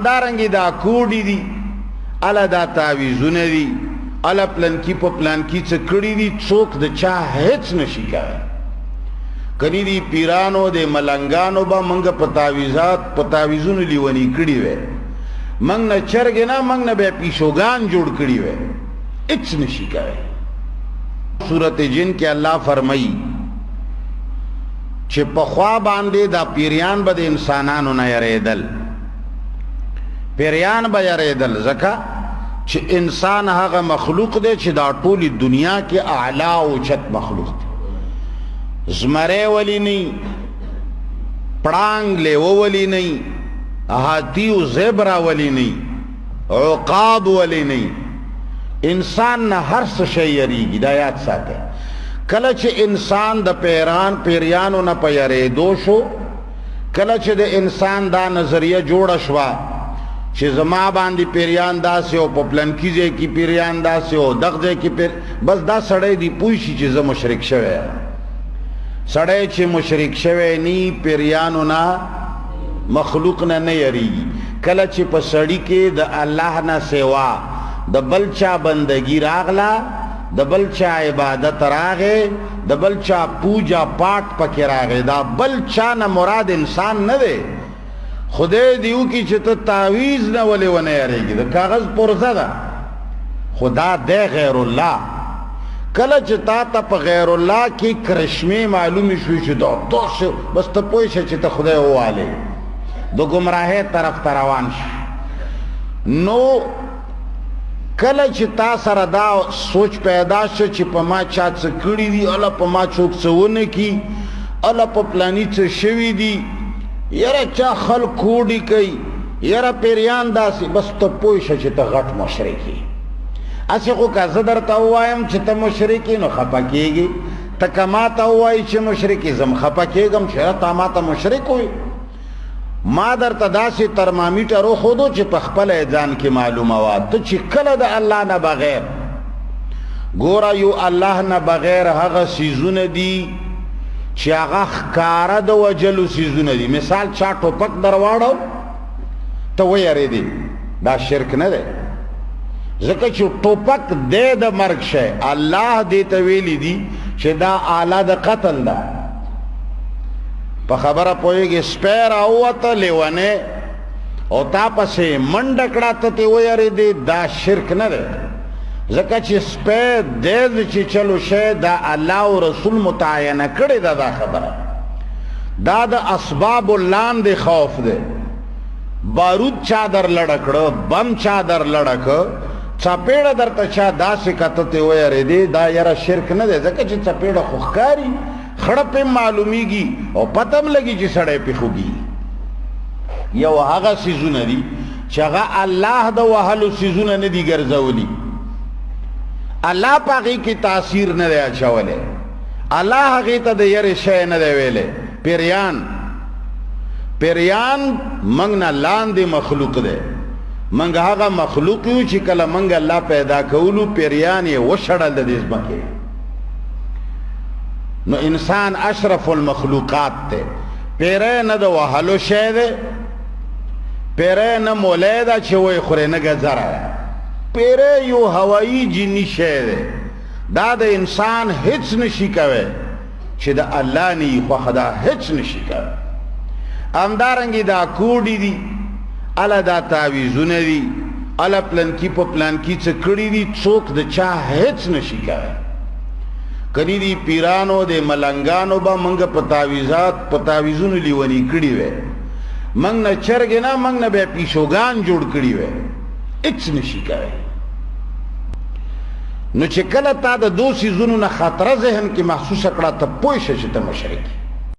دارنگی دا کوڑی دی الا دا تاویزونه دی الا پلانکی پا پلانکی چه کڑی دی چوک دا چا هیچ نشی کائی کنی دی پیرانو دی ملنگانو با منگا پا تاویزون لیونی کڑی وے منگ نا چرگی نا منگ نا بے پیشوگان جوڑ کڑی وے اچ نشی کائی سورت جن کے اللہ فرمائی چه پخوا باندے دا پیریان با دا انسانانو نا یریدل پیریان با یریدل زکا چه انسان هغه مخلوق دے چه دا طول دنیا کے اعلا و چت مخلوق دے زمرے ولی نہیں پڑانگ لیو ولی نہیں ہاتھی و زیبرا ولی نہیں عقاب ولی نہیں انسان نا ہر سشی یریگی دا یاد ساتے کلچ انسان دا پیریانو نا پا یریدو شو کلچ دا انسان دا نظریہ جوڑا شوا چه زما باندی پیریان دا سے ہو پپلنکی زے کی پیریان دا سے ہو دغ زے کی بس دا سڑے دی پوشی چه زم مشرک شوے سڑے چه مشرک شوے نی پیریانو نا مخلوق نا نیریگی کل چه پا سڑی کے دا اللہ نا سوا دا بلچا بندگی راغلا دا بلچا عبادت راغے دا بلچا پوجا پاٹ پکی راغے دا بلچا نا مراد انسان نا دے خدای دیو کی چتا تعویز نہ ولی و نہیں آرے گی دا کاغذ پرزا دا خدا دے غیر اللہ کلا چتا تا پا غیر اللہ کی کرشمی معلومی شوی چتا دوش بس تا پویشا چتا خدای ہو آلے دو گمراہ طرف تروان شو نو کلا چتا سر دا سوچ پیدا شو چی پا ما چاہت سکڑی دی اللہ پا ما چوک سونے کی اللہ پا پلانی چا شوی دی یرا چا خلق کوڑی کئی یرا پیریان دا سی بس تا پویشا چی تا غٹ مشرکی اسی خو که زدر تا ہوائیم چی تا مشرکی نو خپا کیگی تا کما تا ہوئی چی مشرکی زم خپا کیگم چی تا ما تا مشرک ہوئی ما در تا دا سی ترمامیٹر رو خودو چی پخپل ایجان کی معلوم آواد تو چی کل دا اللہ نا بغیر گورا یو اللہ نا بغیر حغا سیزون دی چی آغا خکارا دا وجلو سیزونه دی مثال چا ٹوپک درواڑو تا وی اری دی دا شرک نده زکر چی ٹوپک دے دا مرگ شے اللہ دیتا ویلی دی چی دا آلہ دا قتل دا پا خبر پوئے گی سپیر آواتا لیوانے او تا پسے منڈکڑا تا تی وی اری دی دا شرک نده زکا چی سپید دیز چی چلو شے دا اللہ و رسول متعینہ کڑی دا خبر دا اسباب اللان دی خوف دے بارود چادر لڑکڑ بم چادر لڑک چپیڑ در تا چا دا سکتتے ہوئے اری دی دا یرا شرک ندے زکا چی چپیڑ خوخکاری خڑپ معلومی گی او پتم لگی چی سڑے پی خوگی یو آغا سیزو ندی چاگا اللہ دا وحلو سیزو ندی گرزولی اللہ پاکی کی تاثیر نہ دے اچھا ولے اللہ حقیقت دے یر شے نہ دے ویلے پیریان منگنا لان دے مخلوق دے منگ آگا مخلوق یو چی کلا منگ اللہ پیدا کولو پیریان یہ وشڑل دے دیز بکے نو انسان اشرف المخلوقات تے پیرے نہ دے وحلو شے دے پیرے نہ مولے دا چی وی خورے نگا ذرا ہے پیرے یو ہوائی جنی شے دے دا دا انسان ہچ نشی کوئے چھ دا اللہ نی خدا ہچ نشی کوئے امدارنگی دا کوڑی دی علا دا تاویزون دی علا پلانکی پا پلانکی چکڑی دی چوک دا چاہ ہچ نشی کوئے کنی دی پیرانو دے ملنگانو با منگ پا تاویزون لیونی کڑی وے منگ نا چرگی نا منگ نا بے پیشوگان جوڑ کڑی وے اچ نشی کوئے نو چکل تا دا دو سیزونو نا خاطر ذہن کی محسوس اکڑا تا پویشا چتا مشرکی